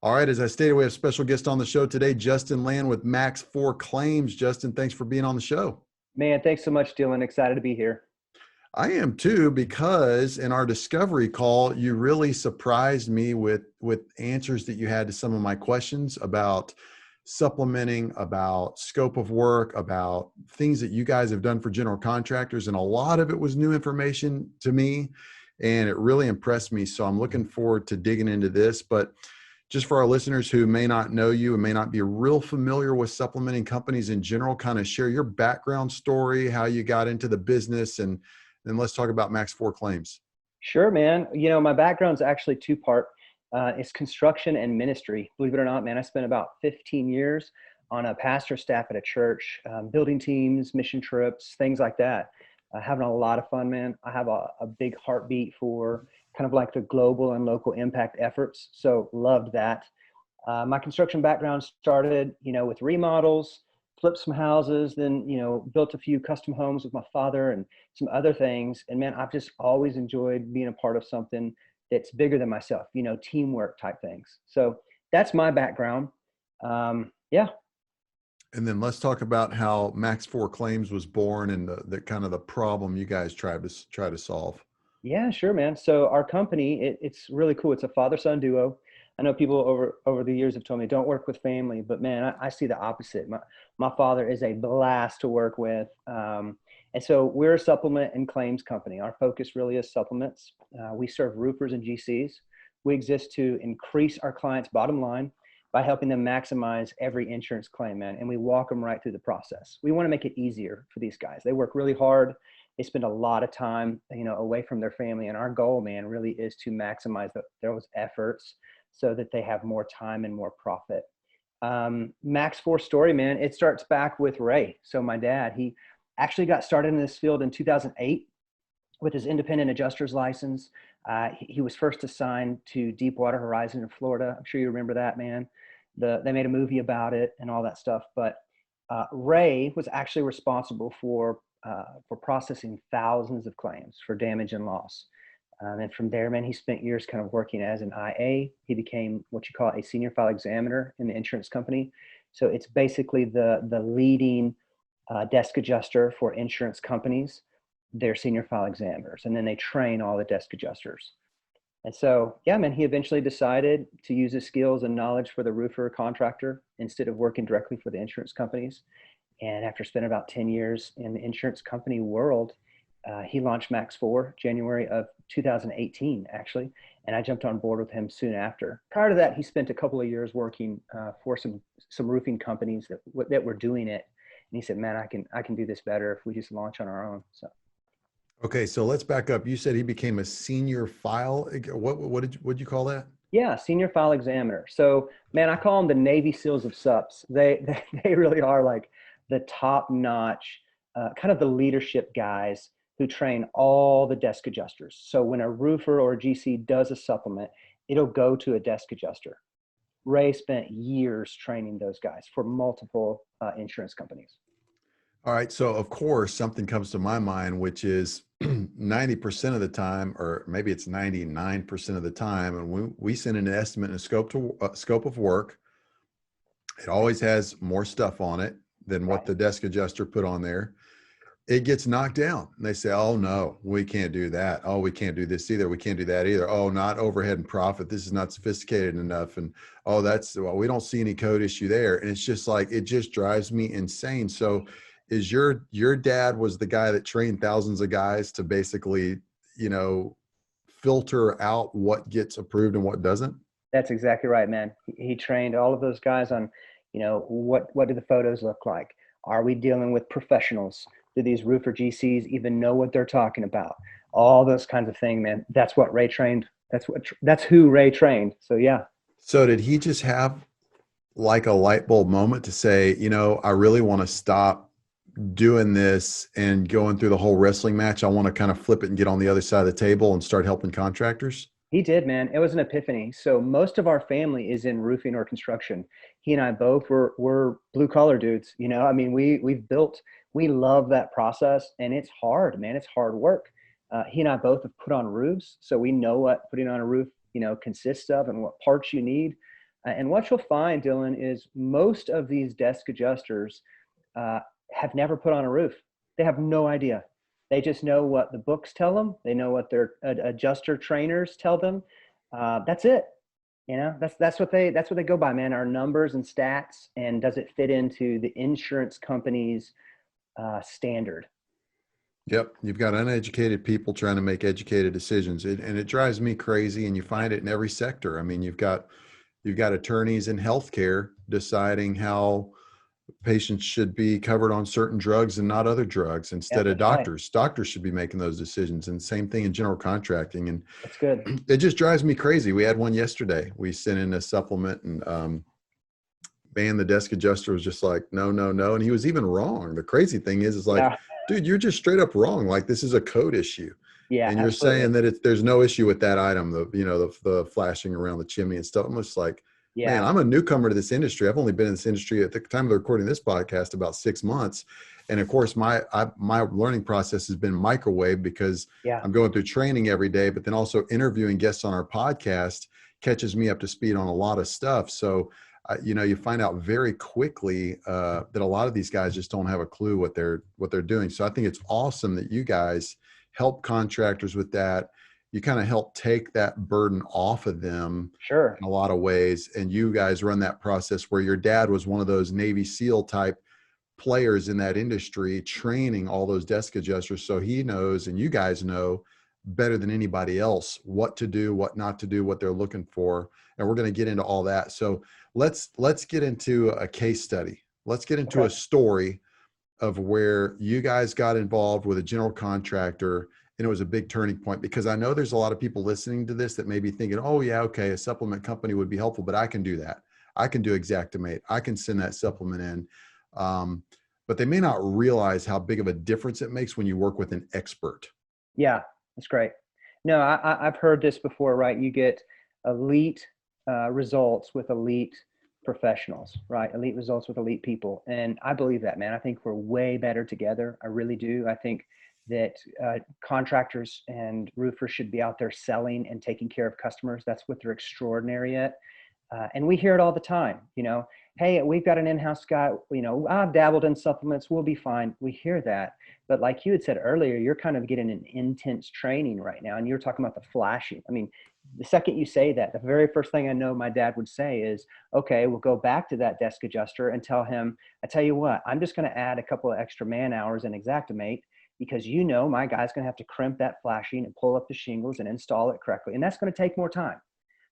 All right, as I stated, we have a special guest on the show today, Justin Land with Max 4 Claims. Justin, thanks for being on the show. Man, thanks so much, Dylan. Excited to be here. I am too, because in our discovery call, you really surprised me with answers that you had to some of my questions about supplementing, about scope of work, about things that you guys have done for general contractors. And a lot of it was new information to me, and it really impressed me. So I'm looking forward to digging into this. But just for our listeners who may not know you and may not be real familiar with supplementing companies in general, kind of share your background story, how you got into the business, and then let's talk about Max 4 Claims. Sure, man. My background's actually two-part. It's construction and ministry. Believe it or not, man, I spent about 15 years on a pastor staff at a church, building teams, mission trips, things like that. Having a lot of fun, man. I have a big heartbeat for kind of like the global and local impact efforts. So loved that. My construction background started, with remodels, flipped some houses, then, built a few custom homes with my father and some other things. And man, I've just always enjoyed being a part of something that's bigger than myself, teamwork type things. So that's my background. Yeah. And then let's talk about how Max 4 Claims was born and the kind of the problem you guys try to solve. Yeah, sure, man. So our company, it's really cool. It's a father-son duo. I know people over the years have told me don't work with family, but man, I see the opposite. My father is a blast to work with, and so we're a supplement and claims company. Our focus really is supplements. We serve roofers and GCs. We exist to increase our clients' bottom line by helping them maximize every insurance claim, man. And we walk them right through the process. We want to make it easier for these guys. They work really hard. They spend a lot of time, away from their family. And our goal, man, really is to maximize those efforts so that they have more time and more profit. Max 4 story, man, it starts back with Ray. So my dad, he actually got started in this field in 2008 with his independent adjuster's license. He was first assigned to Deepwater Horizon in Florida. I'm sure you remember that, man. They made a movie about it and all that stuff. But Ray was actually responsible for processing thousands of claims for damage and loss. And from there, man, he spent years kind of working as an IA. He became what you call a senior file examiner in the insurance company. So it's basically the leading desk adjuster for insurance companies. They're senior file examiners, and then they train all the desk adjusters. And so, yeah, man, he eventually decided to use his skills and knowledge for the roofer contractor instead of working directly for the insurance companies. And after spending about 10 years in the insurance company world, he launched Max 4 January of 2018, actually. And I jumped on board with him soon after. Prior to that, he spent a couple of years working for some roofing companies that were doing it. And he said, man, I can do this better if we just launch on our own. So. Okay, so let's back up. You said he became a senior file. What'd you call that? Yeah, senior file examiner. So, man, I call them the Navy SEALs of SUPs. They really are like the top-notch, kind of the leadership guys who train all the desk adjusters. So when a roofer or a GC does a supplement, it'll go to a desk adjuster. Ray spent years training those guys for multiple insurance companies. All right. So of course, something comes to my mind, which is 90% of the time, or maybe it's 99% of the time, and we send an estimate and a scope of work. It always has more stuff on it than what the desk adjuster put on there. It gets knocked down, and they say, "Oh no, we can't do that. Oh, we can't do this either. We can't do that either. Oh, not overhead and profit. This is not sophisticated enough." And we don't see any code issue there. And it's just like, it just drives me insane. So is your dad was the guy that trained thousands of guys to basically, filter out what gets approved and what doesn't? That's exactly right, man. He trained all of those guys on, what do the photos look like? Are we dealing with professionals? Do these roofer GCs even know what they're talking about? All those kinds of things, man. That's what Ray trained. That's who Ray trained. So yeah. So did he just have like a light bulb moment to say, I really want to stop doing this and going through the whole wrestling match? I want to kind of flip it and get on the other side of the table and start helping contractors? He did, man. It was an epiphany. So most of our family is in roofing or construction. He and I both were blue collar dudes. I mean, we love that process, and it's hard, man. It's hard work. He and I both have put on roofs, so we know what putting on a roof, consists of and what parts you need. And what you'll find, Dylan, is most of these desk adjusters have never put on a roof. They have no idea. They just know what the books tell them. They know what their adjuster trainers tell them. That's it. You know, that's what they go by, man. Our numbers and stats, and does it fit into the insurance company's standard? Yep. You've got uneducated people trying to make educated decisions. And it drives me crazy. And you find it in every sector. I mean, you've got attorneys in healthcare deciding how patients should be covered on certain drugs and not other drugs Yeah, instead of that's right. doctors. Doctors should be making those decisions. And same thing in general contracting. And That's good. it just drives me crazy. We had one yesterday. We sent in a supplement, and man, the desk adjuster was just like, no, no, no. And he was even wrong. The crazy thing is like, Yeah, dude, you're just straight up wrong. Like, this is a code issue. yeah, And you're absolutely. saying that there's no issue with that item, the flashing around the chimney and stuff. I'm just like, man, Yeah, I'm a newcomer to this industry. I've only been in this industry at the time of recording this podcast about 6 months. And of course, my learning process has been microwave because yeah, I'm going through training every day, but then also interviewing guests on our podcast catches me up to speed on a lot of stuff. So, you find out very quickly that a lot of these guys just don't have a clue what they're doing. So I think it's awesome that you guys help contractors with that. You kind of help take that burden off of them sure. in a lot of ways. And you guys run that process where your dad was one of those Navy SEAL type players in that industry, training all those desk adjusters. So he knows, and you guys know better than anybody else what to do, what not to do, what they're looking for. And we're going to get into all that. So let's get into a case study. Let's get into Okay. a story of where you guys got involved with a general contractor and it was a big turning point, because I know there's a lot of people listening to this that may be thinking, oh yeah, okay, a supplement company would be helpful, but I can do that. I can do Exactimate. I can send that supplement in. But they may not realize how big of a difference it makes when you work with an expert. Yeah, that's great. No, I've heard this before, right? You get elite results with elite professionals, right? Elite results with elite people. And I believe that, man. I think we're way better together. I really do. I think that contractors and roofers should be out there selling and taking care of customers. That's what they're extraordinary at. And we hear it all the time, hey, we've got an in-house guy, I've dabbled in supplements, we'll be fine. We hear that. But like you had said earlier, you're kind of getting an intense training right now. And you're talking about the flashing. I mean, the second you say that, the very first thing I know my dad would say is, okay, we'll go back to that desk adjuster and tell him, I tell you what, I'm just going to add a couple of extra man hours in Exactimate because my guy's going to have to crimp that flashing and pull up the shingles and install it correctly. And that's going to take more time.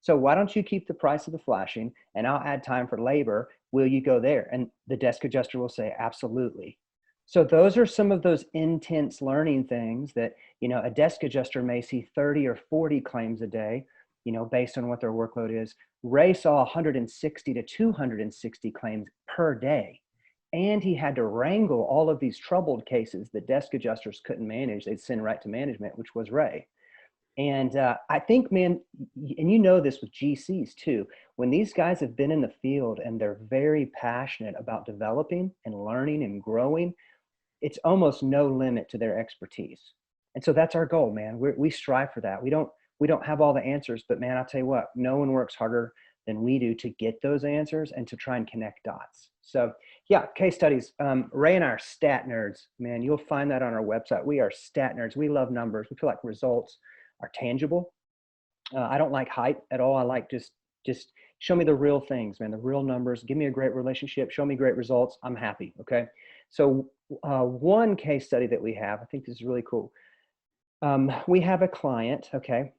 So why don't you keep the price of the flashing and I'll add time for labor. Will you go there? And the desk adjuster will say, absolutely. So those are some of those intense learning things that, a desk adjuster may see 30 or 40 claims a day, based on what their workload is. Ray saw 160 to 260 claims per day. And he had to wrangle all of these troubled cases that desk adjusters couldn't manage. They'd send right to management, which was Ray. And I think, man, and this with GCs too, when these guys have been in the field and they're very passionate about developing and learning and growing, it's almost no limit to their expertise. And so that's our goal, man. We strive for that. We don't have all the answers, but man, I'll tell you what, no one works harder than we do to get those answers and to try and connect dots. So yeah, case studies. Ray and I are stat nerds, man. You'll find that on our website. We are stat nerds. We love numbers. We feel like results are tangible. I don't like hype at all. I like just show me the real things, man, the real numbers. Give me a great relationship. Show me great results. I'm happy. Okay. So one case study that we have, I think this is really cool. We have a client. Okay.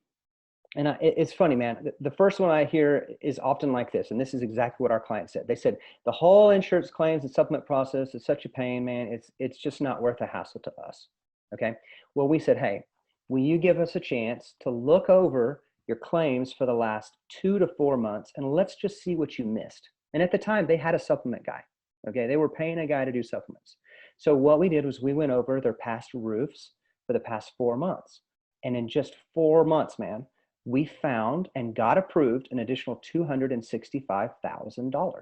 And it's funny, man. The first one I hear is often like this, and this is exactly what our client said. They said, the whole insurance claims and supplement process is such a pain, man. It's just not worth the hassle to us. Okay. Well, we said, hey, will you give us a chance to look over your claims for the last 2 to 4 months, and let's just see what you missed. And at the time, they had a supplement guy. Okay, they were paying a guy to do supplements. So what we did was we went over their past roofs for the past 4 months. And in just 4 months, man, we found and got approved an additional $265,000.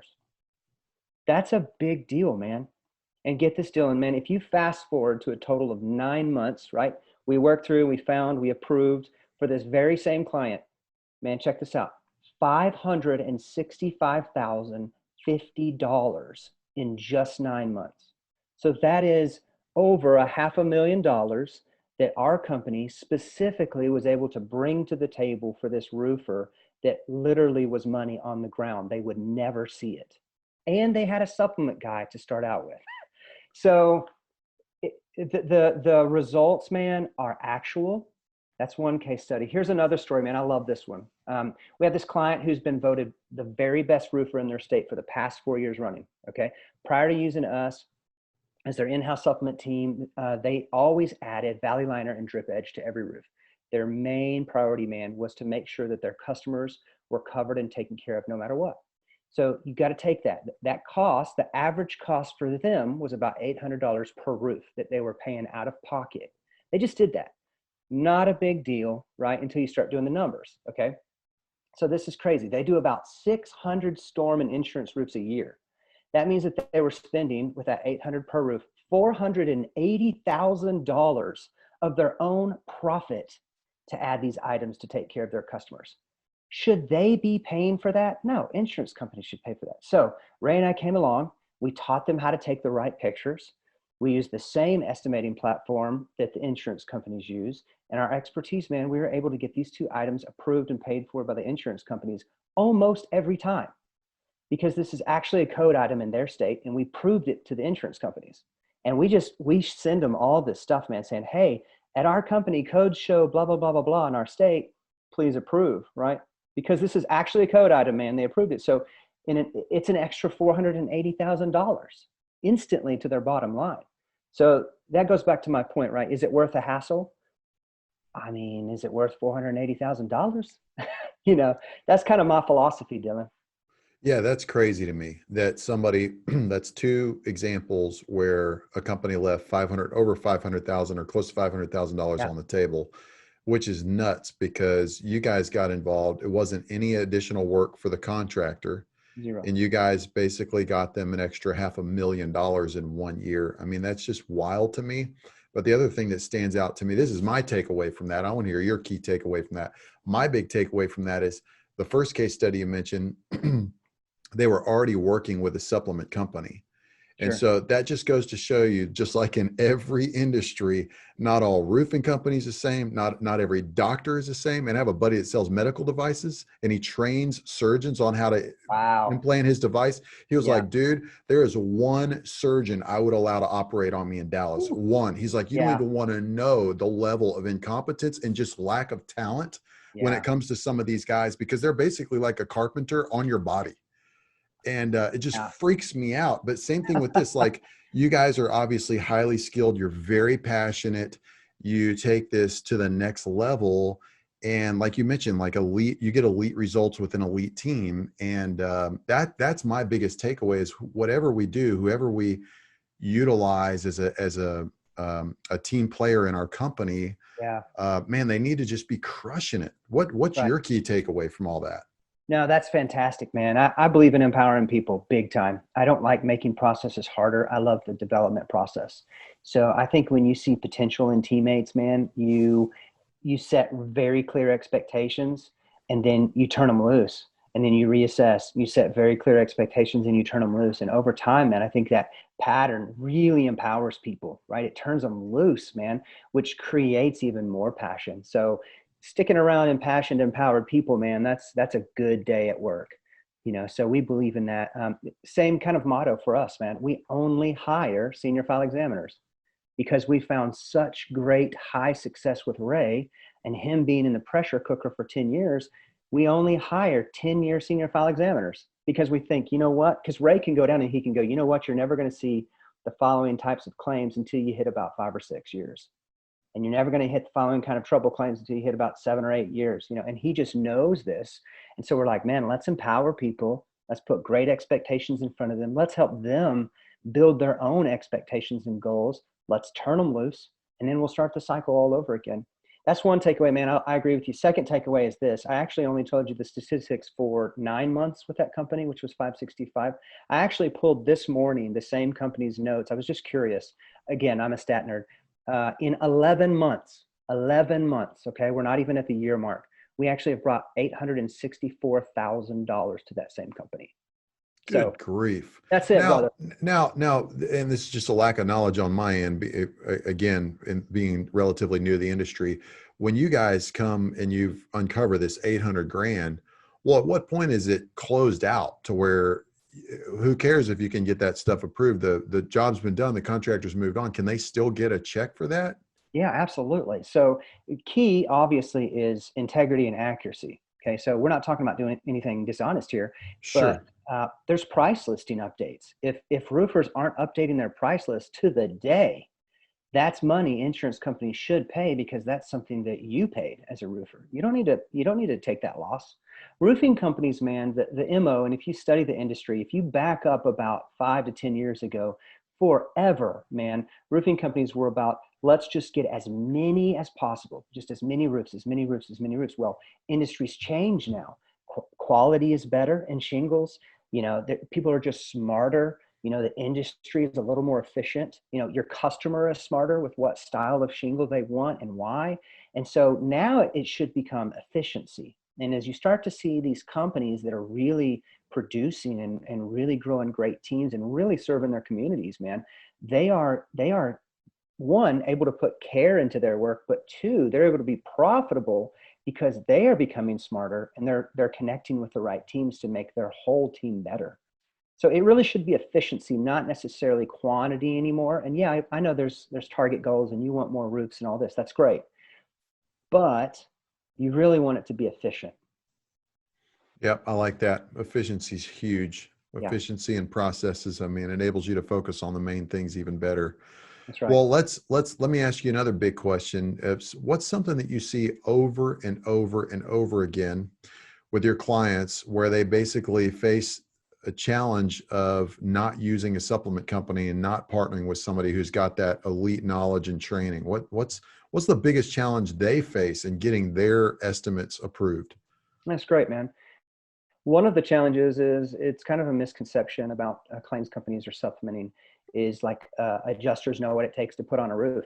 That's a big deal, man. And get this, Dylan, man, if you fast forward to a total of 9 months, right? We worked through, we found, we approved for this very same client. Man, check this out. $565,050 in just 9 months. So that is over a $500,000 that our company specifically was able to bring to the table for this roofer that literally was money on the ground. They would never see it. And they had a supplement guy to start out with. So the results, man, are actual. That's one case study. Here's another story, man. I love this one. We have this client who's been voted the very best roofer in their state for the past 4 years running. Okay. Prior to using us as their in-house supplement team, they always added valley liner and drip edge to every roof. Their main priority, man, was to make sure that their customers were covered and taken care of no matter what. So you got to take that cost. The average cost for them was about $800 per roof that they were paying out of pocket. They just did that. Not a big deal, right? Until you start doing the numbers. Okay. So this is crazy. They do about 600 storm and insurance roofs a year. That means that they were spending, with that 800 per roof, $480,000 of their own profit to add these items to take care of their customers. Should they be paying for that? No, insurance companies should pay for that. So Ray and I came along. We taught them how to take the right pictures. We used the same estimating platform that the insurance companies use. And our expertise, man, we were able to get these two items approved and paid for by the insurance companies almost every time, because this is actually a code item in their state, and we proved it to the insurance companies. And we send them all this stuff, man, saying, hey, at our company, codes show blah, blah, blah, blah, blah in our state, please approve, right? Because this is actually a code item, man, they approved it. So it's an extra $480,000 instantly to their bottom line. So that goes back to my point, right? Is it worth the hassle? I mean, is it worth $480,000? That's kind of my philosophy, Dylan. Yeah, that's crazy to me that somebody that's two examples where a company left 500 over 500,000 or close to $500,000 Yeah, on the table, which is nuts because you guys got involved. It wasn't any additional work for the contractor, zero. and you guys basically got them an extra $500,000 in 1 year. I mean, that's just wild to me. But the other thing that stands out to me, this is my takeaway from that. I want to hear your key takeaway from that. My big takeaway from that is the first case study you mentioned. They were already working with a supplement company. And Sure. so that just goes to show you, just like in every industry, not all roofing companies the same, not every doctor is the same. And I have a buddy that sells medical devices, and he trains surgeons on how to Wow. implant his device. He was Yeah. like, dude, there is one surgeon I would allow to operate on me in Dallas. Ooh. One. He's like, you don't Yeah. even want to know the level of incompetence and just lack of talent when it Yeah. comes to some of these guys, because they're basically like a carpenter on your body. And it just Yeah. freaks me out. But same thing with this, like, you guys are obviously highly skilled. You're very passionate. You take this to the next level. And like you mentioned, like you get elite results with an elite team. And that's my biggest takeaway is whatever we do, whoever we utilize as a team player in our company, Yeah. man, they need to just be crushing it. What's Right. your key takeaway from all that? No, that's fantastic, man. I believe in empowering people big time. I don't like making processes harder. I love the development process. So I think when you see potential in teammates, man, you set very clear expectations, and then you turn them loose, and then you reassess. You set very clear expectations and you turn them loose. And over time, man, I think that pattern really empowers people, right? It turns them loose, man, which creates even more passion. So sticking around impassioned, empowered people, man, that's a good day at work. So we believe in that. Same kind of motto for us, man. We only hire senior file examiners because we found such great high success with Ray and him being in the pressure cooker for 10 years. We only hire 10-year senior file examiners because we think, you know what? Because Ray can go down and he can go, you know what? You're never going to see the following types of claims until you hit about 5 or 6 years. And you're never going to hit the following kind of trouble claims until you hit about 7 or 8 years, and he just knows this. And so we're like, man, let's empower people. Let's put great expectations in front of them. Let's help them build their own expectations and goals. Let's turn them loose, and then we'll start the cycle all over again. That's one takeaway, man. I agree with you. Second takeaway is this. I actually only told you the statistics for 9 months with that company, which was 565. I actually pulled this morning the same company's notes. I was just curious. Again, I'm a stat nerd. In 11 months, okay, we're not even at the year mark. we actually have brought $864,000 to that same company. So Good grief. that's it, brother. Now, and this is just a lack of knowledge on my end, again, in being relatively new to the industry. When you guys come and you've uncovered this 800 grand, well, at what point is it closed out to where who cares if you can get that stuff approved? The job's been done, the contractor's moved on. Can they still get a check for that? Yeah, absolutely. So key obviously is integrity and accuracy. Okay, so we're not talking about doing anything dishonest here, but Sure. there's price listing updates. If roofers aren't updating their price list to the day, that's money insurance companies should pay because that's something that you paid as a roofer. You don't need to take that loss. Roofing companies, man, the MO, and if you study the industry, if you back up about 5 to 10 years ago, forever, man, roofing companies were about let's just get as many as possible, just as many roofs, as many roofs, as many roofs. Well, industries change now. Quality is better in shingles. People are just smarter. The industry is a little more efficient. Your customer is smarter with what style of shingle they want and why. And so now it should become efficiency. And as you start to see these companies that are really producing and really growing great teams and really serving their communities, man, they are one, able to put care into their work, but two, they're able to be profitable because they are becoming smarter and they're connecting with the right teams to make their whole team better. So it really should be efficiency, not necessarily quantity anymore. And yeah, I know there's target goals and you want more roofs and all this. That's great. But you really want it to be efficient. Yep, I like that. Efficiency is huge. Yeah, Efficiency and processes, I mean, enables you to focus on the main things even better. that's right. Well, let me ask you another big question. What's something that you see over and over and over again with your clients where they basically face a challenge of not using a supplement company and not partnering with somebody who's got that elite knowledge and training? What's the biggest challenge they face in getting their estimates approved? That's great, man. One of the challenges is it's kind of a misconception about claims companies or supplementing is like adjusters know what it takes to put on a roof.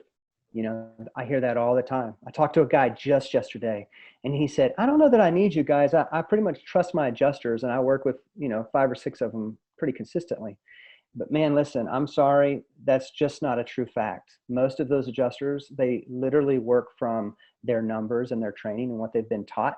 I hear that all the time. I talked to a guy just yesterday and he said, I don't know that I need you guys. I pretty much trust my adjusters and I work with, 5 or 6 of them pretty consistently. But man, listen, I'm sorry. That's just not a true fact. Most of those adjusters, they literally work from their numbers and their training and what they've been taught.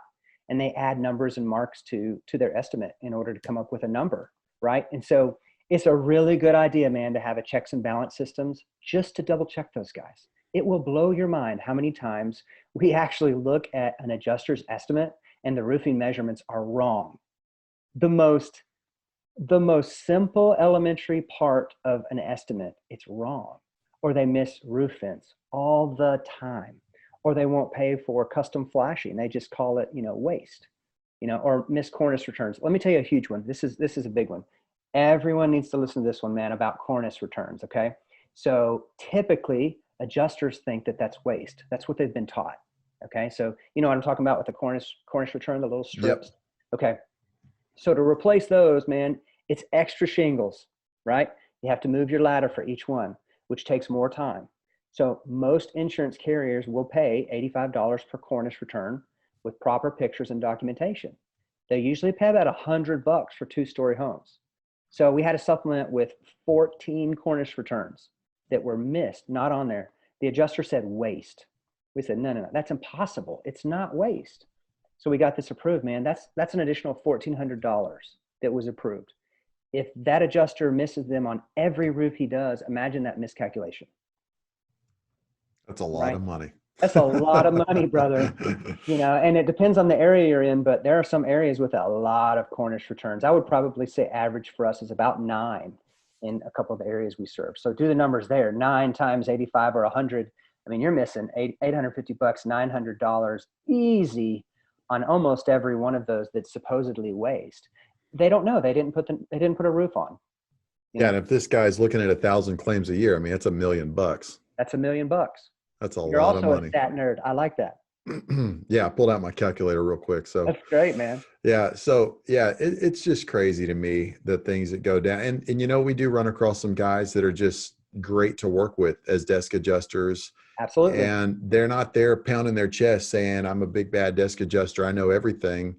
And they add numbers and marks to their estimate in order to come up with a number, right? And so it's a really good idea, man, to have a checks and balance systems just to double check those guys. It will blow your mind how many times we actually look at an adjuster's estimate and the roofing measurements are wrong. The most simple elementary part of an estimate, it's wrong. Or they miss roof vents all the time. Or they won't pay for custom flashing. They just call it, waste, or miss cornice returns. Let me tell you a huge one. This is a big one. Everyone needs to listen to this one, man, about cornice returns. Okay. So typically adjusters think that that's waste. That's what they've been taught. Okay. So you know what I'm talking about with the cornice return, the little strips. Yep. Okay. So to replace those, man, it's extra shingles, right? You have to move your ladder for each one, which takes more time. So most insurance carriers will pay $85 per cornice return with proper pictures and documentation. They usually pay about $100 for 2-story homes. So we had a supplement with 14 cornice returns that were missed, not on there. The adjuster said waste. We said, no, that's impossible. It's not waste. So we got this approved, man. That's an additional $1,400 that was approved. If that adjuster misses them on every roof he does, imagine that miscalculation. That's a lot Right? of money. That's a lot of money, brother. And it depends on the area you're in, but there are some areas with a lot of cornice returns. I would probably say average for us is about 9 in a couple of the areas we serve. So do the numbers there, 9 times 85 or 100. I mean, you're missing $850, $900 easy on almost every one of those that's supposedly waste. They don't know. They didn't put a roof on. Yeah, and if this guy's looking at 1,000 claims a year, I mean, that's $1,000,000. That's $1,000,000. That's a You're lot of also a money. stat nerd. I like that. Yeah, I pulled out my calculator real quick. So That's great, man. yeah, it's just crazy to me the things that go down. And we do run across some guys that are just great to work with as desk adjusters. Absolutely. And they're not there pounding their chest saying, I'm a big bad desk adjuster, I know everything.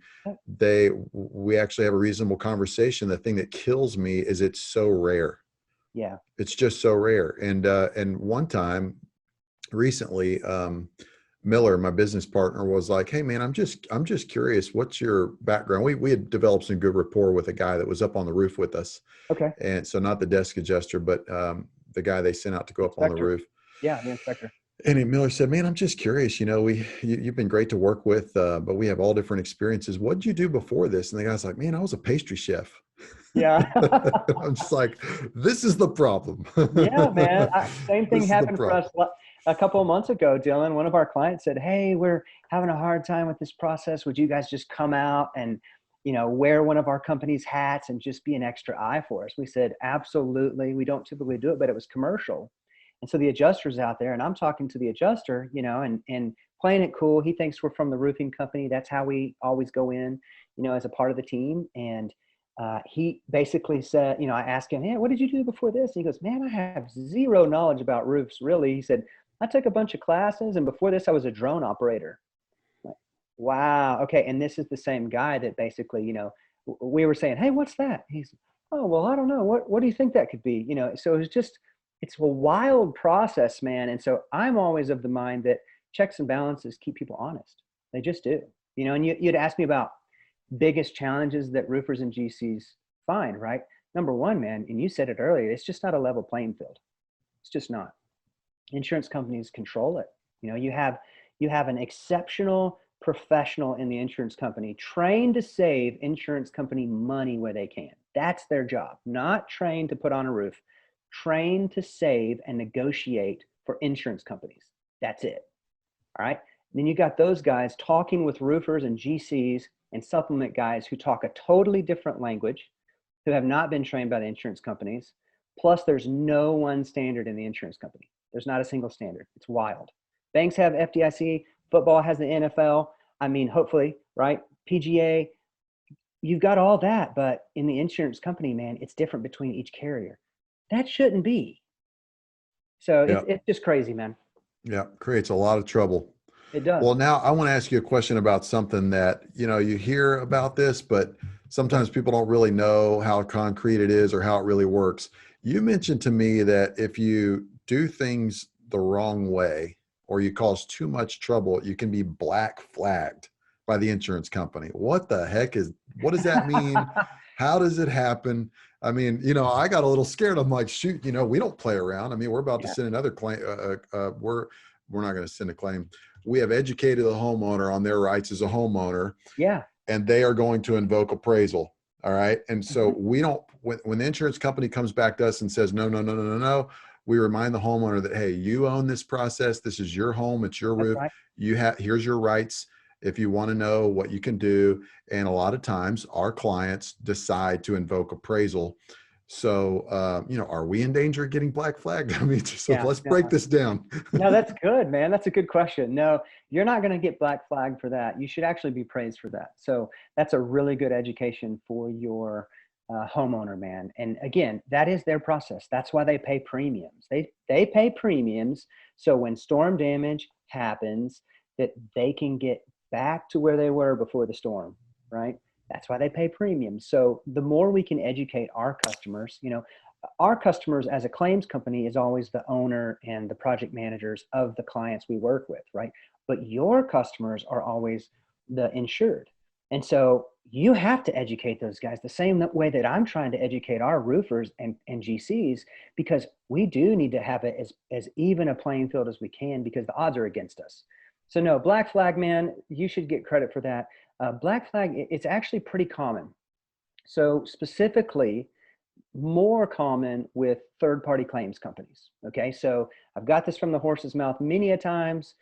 We actually have a reasonable conversation. The thing that kills me is it's so rare. Yeah. It's just so rare. And one time recently, Miller, my business partner, was like, "Hey man, I'm just curious, what's your background?" We had developed some good rapport with a guy that was up on the roof with us. Okay. And so not the desk adjuster, but the guy they sent out to go up on the Inspector. roof. Yeah, the inspector. And Miller said, "Man, I'm just curious. You've been great to work with, but we have all different experiences. What did you do before this?" And the guy's like, "Man, I was a pastry chef." Yeah. I'm just like, "This is the problem." Yeah, man. Same thing This is the happened for problem. us a couple of months ago, Dylan. One of our clients said, "Hey, we're having a hard time with this process. Would you guys just come out and, wear one of our company's hats and just be an extra eye for us?" We said, "Absolutely. We don't typically do it, but it was commercial." And so the adjuster's out there, and I'm talking to the adjuster, and playing it cool. He thinks we're from the roofing company. That's how we always go in, as a part of the team. And he basically said, I asked him, "Hey, what did you do before this?" And he goes, "Man, I have zero knowledge about roofs, really." He said, "I took a bunch of classes, and before this, I was a drone operator." Like, wow. Okay. And this is the same guy that basically, we were saying, "Hey, what's that?" He's, "Oh, well, I don't know. What do you think that could be?" So it's a wild process, man. And so I'm always of the mind that checks and balances keep people honest. They just do. And you'd ask me about biggest challenges that roofers and GCs find, right? Number one, man, and you said it earlier, it's just not a level playing field. It's just not. Insurance companies control it. You have an exceptional professional in the insurance company trained to save insurance company money where they can. That's their job. Not trained to put on a roof, trained to save and negotiate for insurance companies. That's it. All right. And then you got those guys talking with roofers and GCs and supplement guys who talk a totally different language, who have not been trained by the insurance companies. Plus, there's no one standard in the insurance company. There's not a single standard. It's wild. Banks have FDIC, football has the NFL. I mean, hopefully, right? PGA, you've got all that, but in the insurance company, man, it's different between each carrier. That shouldn't be. So Yeah. it's just crazy, man. Yeah. Creates a lot of trouble. It does. Well, now I want to ask you a question about something that, you hear about this, but sometimes people don't really know how concrete it is or how it really works. You mentioned to me that if you do things the wrong way or you cause too much trouble, you can be black flagged by the insurance company. What does that mean? How does it happen? I mean, I got a little scared. I'm like, shoot, we don't play around. I mean, we're about to Yeah. send another claim. We're not going to send a claim. We have educated the homeowner on their rights as a homeowner, Yeah. and they are going to invoke appraisal. All right. And so Mhm. we don't, when the insurance company comes back to us and says, no, no, no, no, no, no, we remind the homeowner that, hey, you own this process. This is your home. It's your That's roof. right. Here's your rights. If you want to know what you can do. And a lot of times our clients decide to invoke appraisal. So, are we in danger of getting black flagged? I mean, so Yeah. let's No, break this down. no, that's good, man. That's a good question. No, you're not going to get black flagged for that. You should actually be praised for that. So that's a really good education for your homeowner, man. And again, that is their process. That's why they pay premiums. They pay premiums so when storm damage happens, that they can get back to where they were before the storm, right? That's why they pay premiums. So the more we can educate our customers, our customers as a claims company is always the owner and the project managers of the clients we work with, right? But your customers are always the insured. And so you have to educate those guys the same way that I'm trying to educate our roofers and GCs, because we do need to have it as even a playing field as we can, because the odds are against us. So no, black flag, man, you should get credit for that. Black flag, it's actually pretty common. So specifically, more common with third-party claims companies. Okay, so I've got this from the horse's mouth many a times,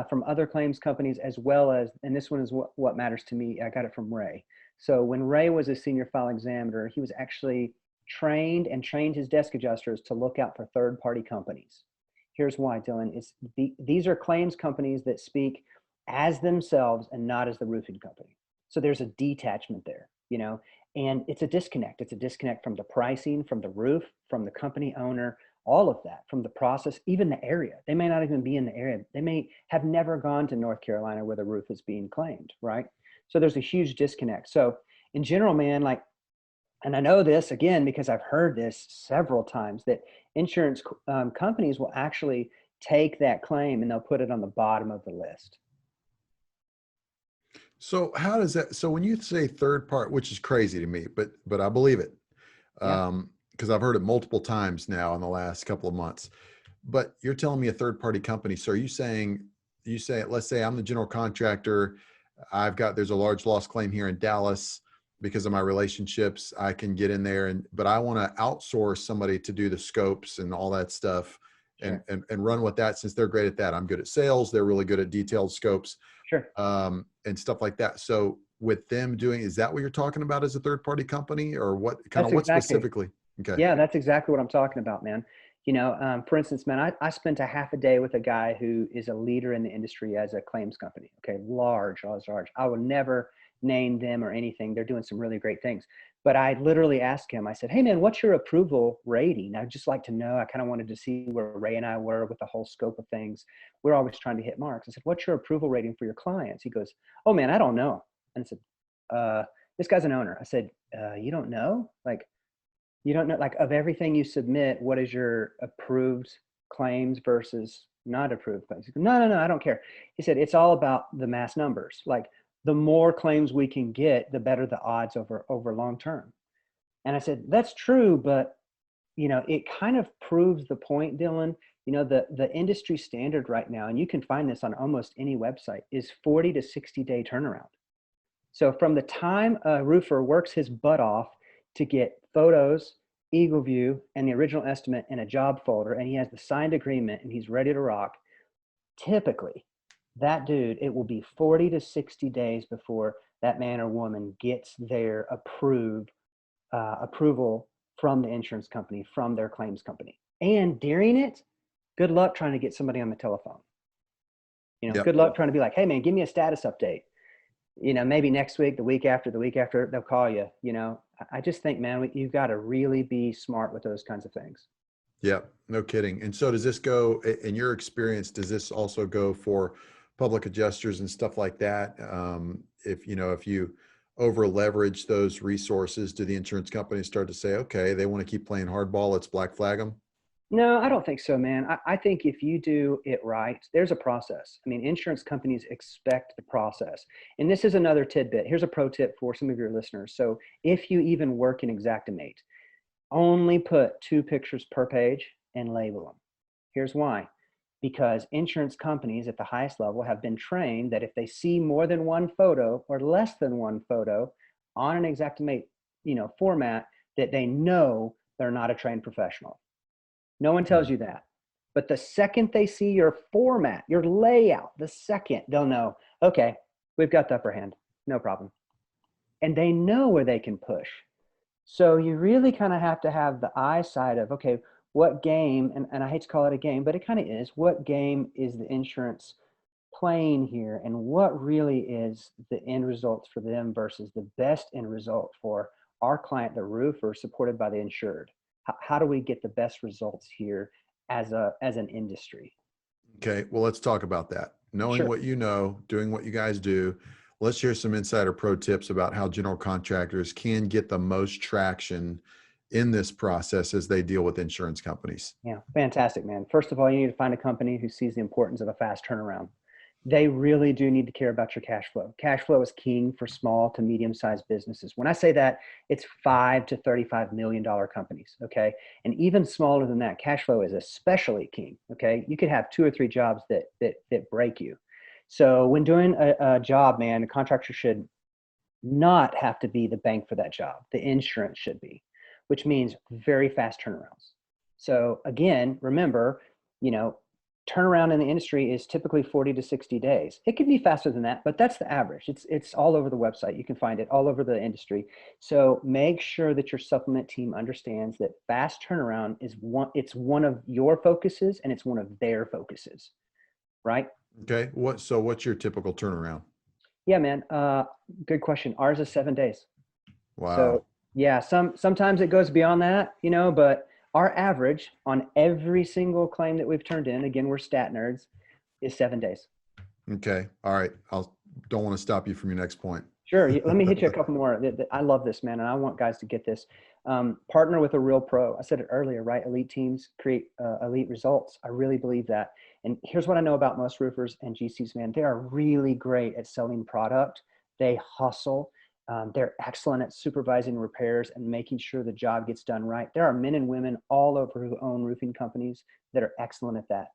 from other claims companies, as well as, and this one is what matters to me. I got it from Ray. So when Ray was a senior file examiner, he was actually trained his desk adjusters to look out for third-party companies. Here's why, Dylan. These are claims companies that speak as themselves and not as the roofing company. So there's a detachment there, and it's a disconnect. It's a disconnect from the pricing, from the roof, from the company owner. all of that from the process, even the area. They may not even be in the area. They may have never gone to North Carolina where the roof is being claimed, right? So there's a huge disconnect. So in general, man, like, and I know this again because I've heard this several times, that insurance companies will actually take that claim and they'll put it on the bottom of the list. So how does that, so when you say third part, which is crazy to me, but I believe it, Yeah. because I've heard it multiple times now in the last couple of months. But you're telling me a third party company. So are you saying, you say, let's say I'm the general contractor. There's a large loss claim here in Dallas because of my relationships. I can get in there but I want to outsource somebody to do the scopes and all that stuff Sure. and run with that, since they're great at that. I'm good at sales. They're really good at detailed scopes, Sure. and stuff like that. So with them doing, is that what you're talking about as a third party company, or That's what exactly. specifically? Okay. Yeah, that's exactly what I'm talking about, man. For instance, man, I spent a half a day with a guy who is a leader in the industry as a claims company. Okay, large. I will never name them or anything. They're doing some really great things. But I literally asked him, I said, hey, man, what's your approval rating? I'd just like to know. I kind of wanted to see where Ray and I were with the whole scope of things. We're always trying to hit marks. I said, what's your approval rating for your clients? He goes, oh, man, I don't know. And I said, this guy's an owner. I said, you don't know? Like, you don't know, like, of everything you submit, what is your approved claims versus not approved claims? He goes, no, I don't care. He said, it's all about the mass numbers. Like, the more claims we can get, the better the odds over long term. And I said, that's true, but it kind of proves the point, Dylan. The industry standard right now, and you can find this on almost any website, is 40 to 60-day turnaround. So from the time a roofer works his butt off to get photos, Eagle View, and the original estimate in a job folder, and he has the signed agreement and he's ready to rock, typically that dude, it will be 40 to 60 days before that man or woman gets their approval from the insurance company, from their claims company. And during it, good luck trying to get somebody on the telephone. Yep. Good luck trying to be like, hey man, give me a status update. Maybe next week, the week after, they'll call you. I just think, man, you've got to really be smart with those kinds of things. Yep. No kidding. And so does this go, in your experience, does this also go for public adjusters and stuff like that? If you over leverage those resources, do the insurance companies start to say, okay, they want to keep playing hardball, let's black flag them? No, I don't think so, man. I think if you do it right, there's a process. I mean, insurance companies expect the process. And this is another tidbit. Here's a pro tip for some of your listeners. So if you even work in Xactimate, only put 2 pictures per page and label them. Here's why. Because insurance companies at the highest level have been trained that if they see more than one photo or less than one photo on an Xactimate, format, that they know they're not a trained professional. No one tells you that. But the second they see your format, your layout, the second they'll know, okay, we've got the upper hand, no problem. And they know where they can push. So you really kind of have to have the eyesight of, okay, what game, and I hate to call it a game, but it kind of is, what game is the insurance playing here, and what really is the end results for them versus the best end result for our client, the roofer, supported by the insured. How do we get the best results here as an industry? Okay. Well, let's talk about that. Knowing Sure. what you know, doing what you guys do, let's share some insider pro tips about how general contractors can get the most traction in this process as they deal with insurance companies. Yeah, fantastic, man. First of all, you need to find a company who sees the importance of a fast turnaround. They really do need to care about your cash flow. Cash flow is king for small to medium-sized businesses. When I say that, it's $5 to $35 million companies, okay? And even smaller than that, cash flow is especially king, okay? You could have 2 or 3 jobs that break you. So when doing a job, man, a contractor should not have to be the bank for that job. The insurance should be, which means very fast turnarounds. So again, remember, you know, turnaround in the industry is typically 40 to 60 days. It could be faster than that, but that's the average. It's all over the website. You can find it all over the industry. So make sure that your supplement team understands that fast turnaround is one of your focuses and it's one of their focuses, right? Okay. What's your typical turnaround? Yeah, man. Good question. Ours is 7 days. Wow. So yeah, sometimes it goes beyond that, but Our average on every single claim that we've turned in, again, we're stat nerds, is 7 days. Okay. All right. Don't want to stop you from your next point. Sure. Let me hit you a couple more. I love this, man, and I want guys to get this. Partner with a real pro. I said it earlier, right? Elite teams create elite results. I really believe that. And here's what I know about most roofers and GCs, man. They are really great at selling product. They hustle. They're excellent at supervising repairs and making sure the job gets done right. There are men and women all over who own roofing companies that are excellent at that,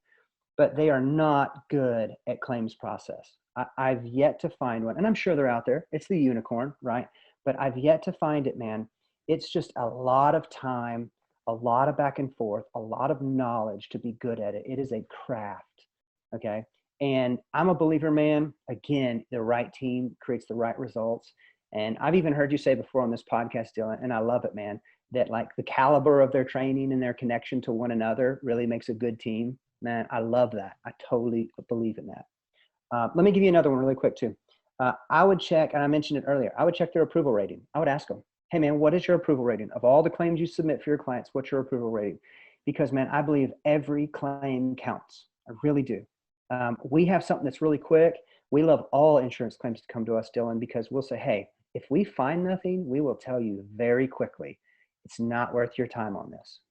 but they are not good at claims process. I've yet to find one, and I'm sure they're out there. It's the unicorn, right? But I've yet to find it, man. It's just a lot of time, a lot of back and forth, a lot of knowledge to be good at it. It is a craft, okay? And I'm a believer, man. Again, the right team creates the right results. And I've even heard you say before on this podcast, Dylan, and I love it, man, that like the caliber of their training and their connection to one another really makes a good team. Man, I love that. I totally believe in that. Let me give you another one really quick too. I would check, and I mentioned it earlier, I would check their approval rating. I would ask them, hey man, what is your approval rating? Of all the claims you submit for your clients, what's your approval rating? Because man, I believe every claim counts. I really do. We have something that's really quick. We love all insurance claims to come to us, Dylan, because we'll say, hey, if we find nothing, we will tell you very quickly. It's not worth your time on this.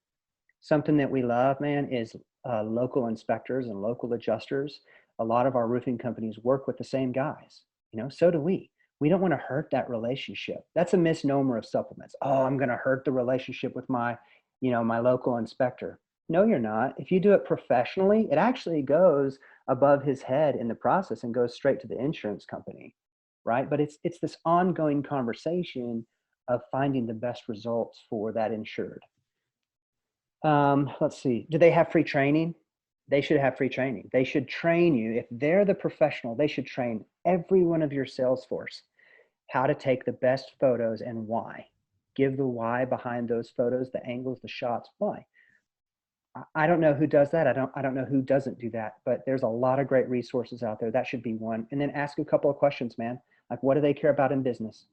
Something that we love, man, is local inspectors and local adjusters. A lot of our roofing companies work with the same guys, so do we. We don't want to hurt that relationship. That's a misnomer of supplements. Oh, I'm going to hurt the relationship with my local inspector. No, you're not. If you do it professionally, it actually goes above his head in the process and goes straight to the insurance company, right? But it's this ongoing conversation of finding the best results for that insured. Let's see. Do they have free training? They should have free training. They should train you. If they're the professional, they should train every one of your sales force how to take the best photos and why. Give the why behind those photos, the angles, the shots, why. I don't know who does that. I don't know who doesn't do that, but there's a lot of great resources out there. That should be one. And then ask a couple of questions, man. Like, what do they care about in business?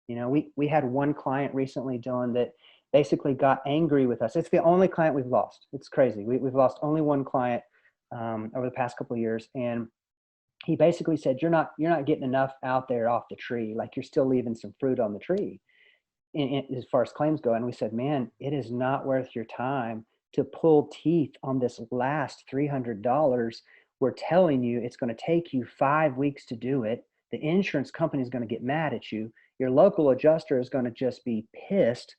We had one client recently, Dylan, that basically got angry with us. It's the only client we've lost. It's crazy. We've lost only one client over the past couple of years. And he basically said, you're not getting enough out there off the tree. Like, you're still leaving some fruit on the tree as far as claims go. And we said, man, it is not worth your time to pull teeth on this last $300. We're telling you it's going to take you 5 weeks to do it. The insurance company is going to get mad at you. Your local adjuster is going to just be pissed.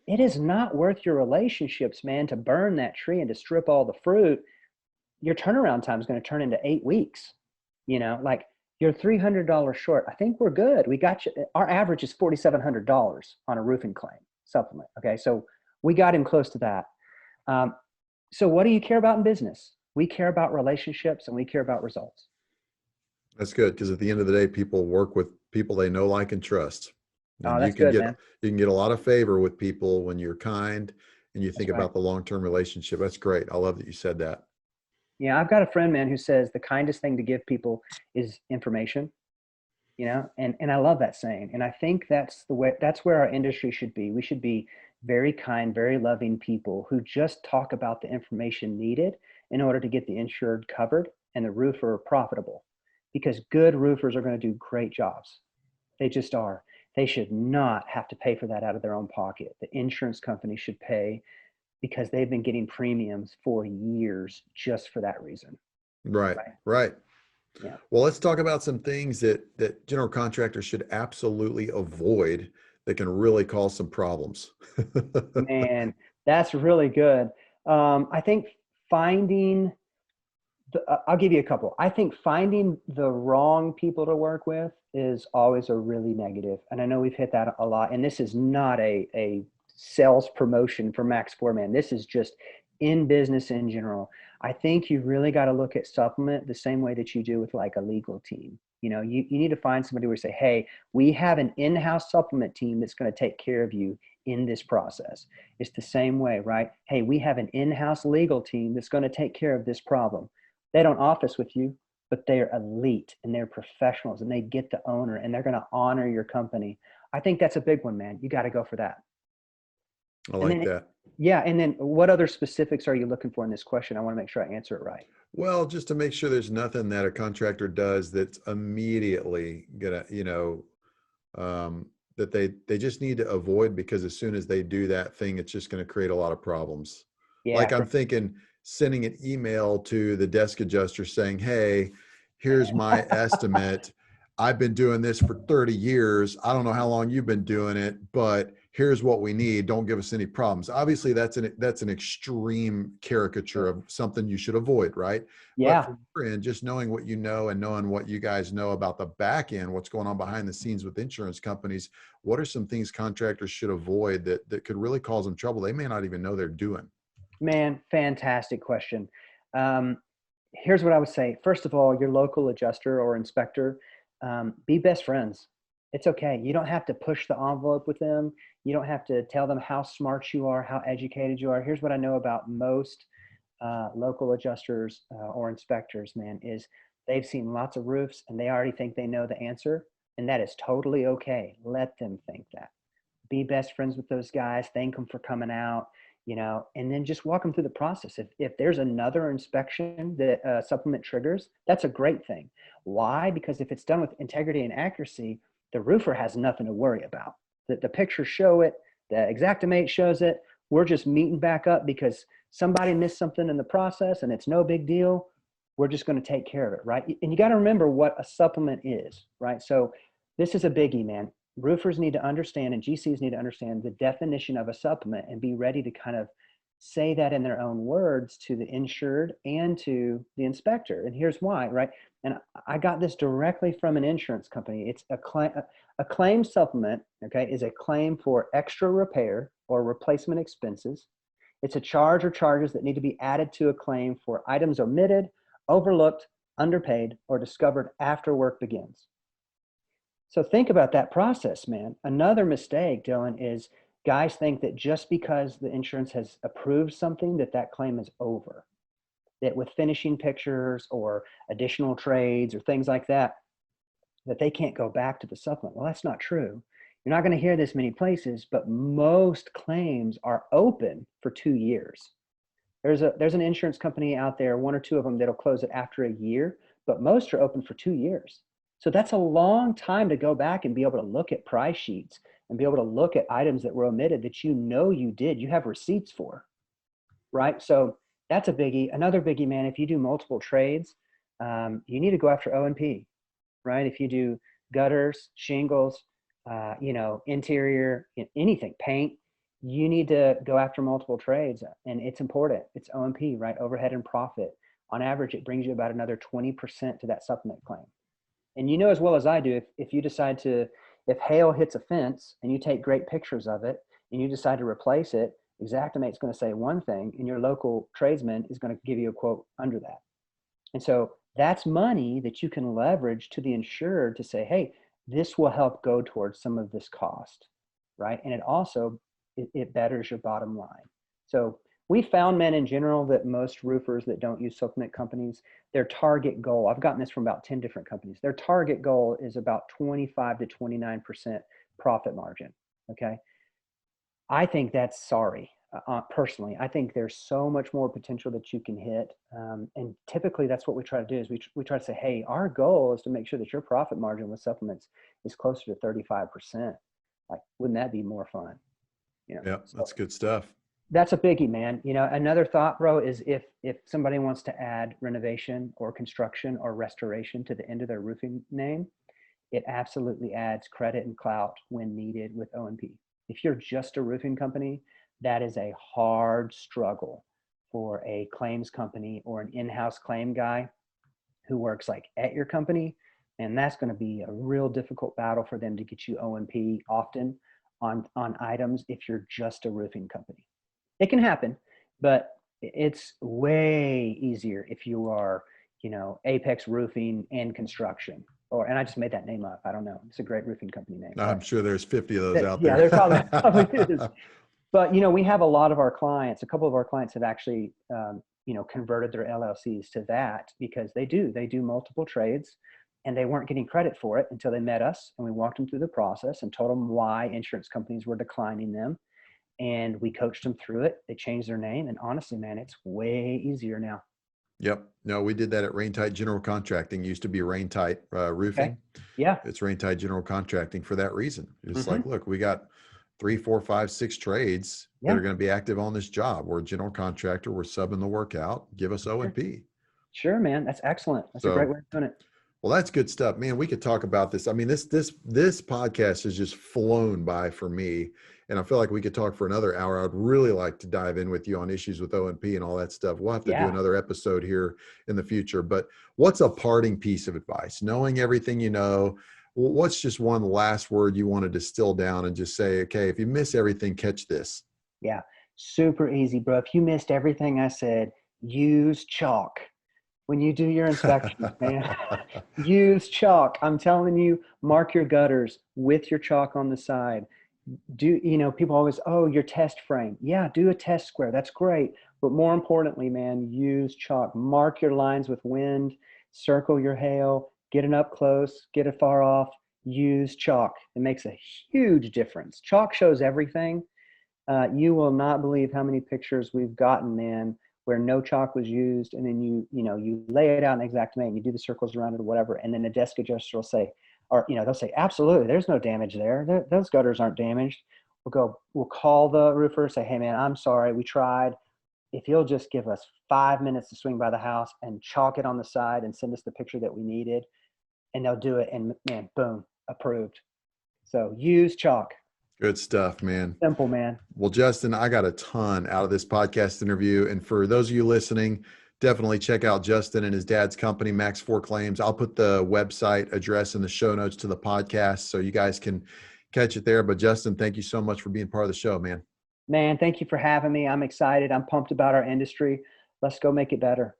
It is not worth your relationships, man, to burn that tree and to strip all the fruit. Your turnaround time is going to turn into 8 weeks. Like, you're $300 short. I think we're good. We got you. Our average is $4,700 on a roofing claim supplement. Okay. So we got him close to that. So what do you care about in business? We care about relationships and we care about results. That's good, because at the end of the day, people work with people they know, like, and trust. Oh, And that's good, man. you can get a lot of favor with people when you're kind and you think That's right. about the long-term relationship. That's great. I love that you said that. Yeah, I've got a friend, man, who says the kindest thing to give people is information, and I love that saying. And I think that's where our industry should be. We should be very kind, very loving people who just talk about the information needed in order to get the insured covered and the roofer profitable. Because good roofers are going to do great jobs. They just are. They should not have to pay for that out of their own pocket. The insurance company should pay because they've been getting premiums for years just for that reason. Right. Right. Right. Yeah. Well, let's talk about some things that general contractors should absolutely avoid that can really cause some problems. Man, that's really good. I think finding I'll give you a couple. I think finding the wrong people to work with is always a really negative. And I know we've hit that a lot. And this is not a sales promotion for Max Foreman. This is just in business in general. I think you really got to look at supplement the same way that you do with like a legal team. You need to find somebody where you say, hey, we have an in-house supplement team that's going to take care of you in this process. It's the same way, right? Hey, we have an in-house legal team that's going to take care of this problem. They don't office with you, but they're elite and they're professionals and they get the owner and they're going to honor your company. I think that's a big one, man. You got to go for that. I And like then that. Yeah. And then what other specifics are you looking for in this question? I want to make sure I answer it right. Well, just to make sure there's nothing that a contractor does that's immediately gonna, um, that they just need to avoid, because as soon as they do that thing, it's just going to create a lot of problems. Yeah. Like I'm thinking sending an email to the desk adjuster saying, "Hey, here's my estimate. I've been doing this for 30 years. I don't know how long you've been doing it, but here's what we need. Don't give us any problems." Obviously, that's an extreme caricature of something you should avoid, right? But Yeah. from your end, just knowing what you know and knowing what you guys know about the back end, what's going on behind the scenes with insurance companies, what are some things contractors should avoid that could really cause them trouble they may not even know they're doing? Man, fantastic question. Um, Here's what I would say. First of all, your local adjuster or inspector, be best friends. It's okay. You don't have to push the envelope with them. You don't have to tell them how smart you are, how educated you are. Here's what I know about most local adjusters or inspectors, man, is they've seen lots of roofs and they already think they know the answer. And that is totally okay. Let them think that. Be best friends with those guys, thank them for coming out, and then just walk them through the process. If there's another inspection that supplement triggers, that's a great thing. Why? Because if it's done with integrity and accuracy, the roofer has nothing to worry about. The pictures show it, the Xactimate shows it. We're just meeting back up because somebody missed something in the process and it's no big deal. We're just going to take care of it, right? And you got to remember what a supplement is, right? So this is a biggie, man. Roofers need to understand and GCs need to understand the definition of a supplement and be ready to kind of say that in their own words to the insured and to the inspector. And here's why, right? And I got this directly from an insurance company. It's a claim supplement, okay, is a claim for extra repair or replacement expenses. It's a charge or charges that need to be added to a claim for items omitted, overlooked, underpaid, or discovered after work begins. So think about that process, man. Another mistake, Dylan, is guys think that just because the insurance has approved something that that claim is over. That with finishing pictures or additional trades or things like that, that they can't go back to the supplement. Well, that's not true. You're not going to hear this many places, but most claims are open for 2 years. There's an insurance company out there, one or two of them that'll close it after a year, but most are open for 2 years. So that's a long time to go back and be able to look at price sheets and be able to look at items that were omitted that you did, you have receipts for, right? So that's a biggie. Another biggie, man, if you do multiple trades, you need to go after O&P, right? If you do gutters, shingles, interior, anything, paint, you need to go after multiple trades, and it's important. It's O&P, right? Overhead and profit. On average, it brings you about another 20% to that supplement claim. And you know as well as I do, if you decide to, if hail hits a fence and you take great pictures of it and you decide to replace it, Xactimate's going to say one thing and your local tradesman is going to give you a quote under that. And so that's money that you can leverage to the insured to say, hey, this will help go towards some of this cost, right? And it also, it betters your bottom line. So we found, men, in general, that most roofers that don't use supplement companies, their target goal, I've gotten this from about 10 different companies, their target goal is about 25 to 29% profit margin, okay? I think that's sorry. Personally, I think there's so much more potential that you can hit. And typically that's what we try to do is we try to say, hey, our goal is to make sure that your profit margin with supplements is closer to 35%. Like, wouldn't that be more fun? Yeah, So that's good stuff. that's a biggie, man. Another thought, bro, is if somebody wants to add renovation or construction or restoration to the end of their roofing name, it absolutely adds credit and clout when needed with O&P. If you're just a roofing company, that is a hard struggle for a claims company or an in-house claim guy who works like at your company. And that's going to be a real difficult battle for them to get you O&P often on items if you're just a roofing company. It can happen, but it's way easier if you are, Apex Roofing and Construction. And I just made that name up. I don't know. It's a great roofing company name. I'm sure there's 50 of those out Yeah, there. there probably is. But we have a lot of our clients. A couple of our clients have actually, converted their LLCs to that because they do multiple trades, and they weren't getting credit for it until they met us, and we walked them through the process and told them why insurance companies were declining them. and we coached them through it. They changed their name, and honestly, man, it's way easier now. Yep. No, we did that at Rain Tight General Contracting. Used to be Rain Tight Okay. Roofing. Yeah. It's Rain Tight General Contracting for that reason. It's Hmm. like, look, we got 3, 4, 5, 6 trades that Yeah. are going to be active on this job. We're a general contractor. We're subbing the work out. Give us O and Sure. P. Sure, man. That's excellent. That's a great So, way of doing it. well, that's good stuff, man. We could talk about this. I mean, this podcast has just flown by for me, and I feel like we could talk for another hour. I'd really like to dive in with you on issues with O and P and all that stuff. We'll have to do Yeah. another episode here in the future. But what's a parting piece of advice? Knowing everything you know, what's just one last word you want to distill down and just say, okay, if you miss everything, catch this. Yeah. Super easy, bro. If you missed everything I said, use chalk. When you do your inspections, man, use chalk. I'm telling you, mark your gutters with your chalk on the side. People always, oh, your test frame. Yeah, do a test square. That's great. But more importantly, man, use chalk. Mark your lines with wind, circle your hail, get it up close, get it far off. Use chalk. It makes a huge difference. Chalk shows everything. You will not believe how many pictures we've gotten, man, where no chalk was used, and then you lay it out in Exactamente, you do the circles around it or whatever, and then the desk adjuster will say, or they'll say, absolutely, there's no damage there. Those gutters aren't damaged. We'll call the roofer, say, hey man, I'm sorry, we tried. If you'll just give us 5 minutes to swing by the house and chalk it on the side and send us the picture that we needed, and they'll do it, and man, boom, approved. So use chalk. Good stuff, man. Simple, man. Well, Justin, I got a ton out of this podcast interview. And for those of you listening, definitely check out Justin and his dad's company, Max 4 Claims. I'll put the website address in the show notes to the podcast so you guys can catch it there. But Justin, thank you so much for being part of the show, man. Man, thank you for having me. I'm excited. I'm pumped about our industry. Let's go make it better.